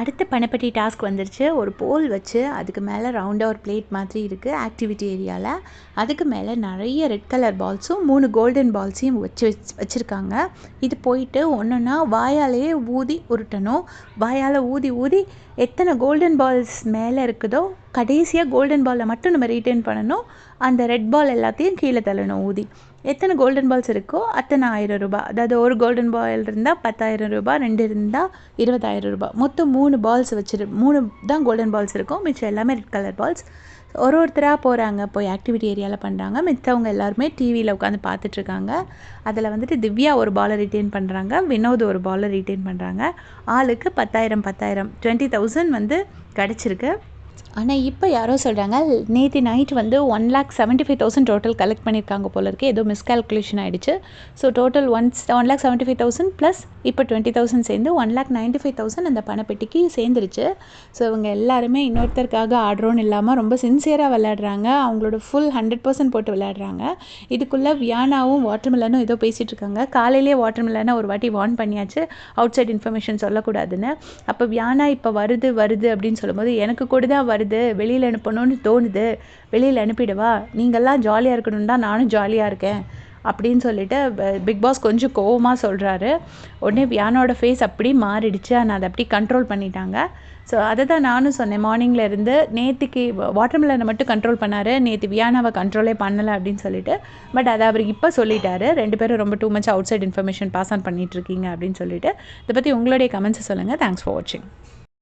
அடுத்த பணப்பட்டி டாஸ்க் வந்துருச்சு. ஒரு போல் வச்சு அதுக்கு மேலே ரவுண்டாக ஒரு பிளேட் மாதிரி இருக்குது ஆக்டிவிட்டி ஏரியாவில். அதுக்கு மேலே நிறைய ரெட் கலர் பால்ஸும் 3 கோல்டன் பால்ஸையும் வச்சுருக்காங்க. இது போயிட்டு ஒன்றுன்னா வாயாலேயே ஊதி உருட்டணும். வாயால் ஊதி ஊதி எத்தனை கோல்டன் பால்ஸ் மேலே இருக்குதோ கடைசியாக கோல்டன் பாலை மட்டும் நம்ம ரீட்டைன் பண்ணணும். அந்த ரெட் பால் எல்லாத்தையும் கீழே தள்ளணும் ஊதி. எத்தனை கோல்டன் பால்ஸ் இருக்கோ அத்தனை 1000 ரூபாய். அதாவது ஒரு கோல்டன் பால் இருந்தால் 10,000 ரூபாய், 2 இருந்தால் 20,000 ரூபாய். மொத்தம் 3 பால்ஸ் 3 தான் கோல்டன் பால்ஸ் இருக்கும். மிச்சம் எல்லாமே ரெட் கலர் பால்ஸ். ஒருத்தராக போகிறாங்க, போய் ஆக்டிவிட்டி ஏரியாவில் பண்ணுறாங்க. மித்தவங்க எல்லாருமே டிவியில் உட்காந்து பார்த்துட்ருக்காங்க. அதில் வந்துட்டு திவ்யா ஒரு பாலை ரிட்டைன் பண்ணுறாங்க, வினோத் ஒரு பாலை ரிட்டைன் பண்ணுறாங்க. ஆளுக்கு 10,000 20,000 வந்து கிடச்சிருக்கு. ஆனால் இப்போ யாரோ சொல்கிறாங்க நேற்று நைட் வந்து 1,75,000 டோட்டல் கலெக்ட் பண்ணியிருக்காங்க போல இருக்குது. ஏதோ மிஸ்கால்குலேஷன் ஆகிடுச்சு. ஸோ டோட்டல் 1,75,000 ப்ளஸ் இப்போ 20,000 சேர்ந்து 1,95,000 அந்த பணப்பெட்டிக்கு சேர்ந்துருச்சு. ஸோ இவங்க எல்லாருமே இன்னொருத்தருக்காக ஆடுறோன்னு இல்லாமல் ரொம்ப சின்சியராக விளையாடுறாங்க. அவங்களோட ஃபுல் 100% போட்டு விளையாடுறாங்க. இதுக்குள்ளே வியானாவும் வாட்டர்மெலனும் ஏதோ பேசிகிட்டு இருக்காங்க. காலையிலேயே வாட்டர்மெலனை ஒரு வாட்டி வார்ன் பண்ணியாச்சு, அவுட் சைட் இன்ஃபர்மேஷன் சொல்லக்கூடாதுன்னு. அப்போ வியானா இப்போ வருது அப்படின்னு சொல்லும்போது எனக்கு கூட தான் வருது, வெளியில் அனுப்பணும்னு தோணுது, வெளியில் அனுப்பிடுவா, நீங்கள்லாம் ஜாலியாக இருக்கணும் தான் நானும் ஜாலியாக இருக்கேன் அப்படின்னு சொல்லிட்டு பிக் பாஸ் கொஞ்சம் கோவமாக சொல்கிறாரு. உடனே வியானோட ஃபேஸ் அப்படி மாறிடுச்சு. ஆனால் அதை அப்படி கண்ட்ரோல் பண்ணிட்டாங்க. ஸோ அதை தான் நானும் சொன்னேன். மார்னிங்கில் இருந்து நேற்றுக்கு வாட்டர்மெலனை மட்டும் கண்ட்ரோல் பண்ணார், நேற்று வியானாவை கண்ட்ரோலே பண்ணலை அப்படின்னு சொல்லிட்டு. பட் அதை அவர் இப்போ சொல்லிட்டாரு, 2 பேரும் ரொம்ப too much outside information pass on பண்ணிகிட்ருக்கீங்க அப்படின்னு சொல்லிட்டு. இதை பற்றி உங்களுடைய கமெண்ட்ஸை சொல்லுங்கள். தேங்க்ஸ் ஃபார் வாட்சிங்.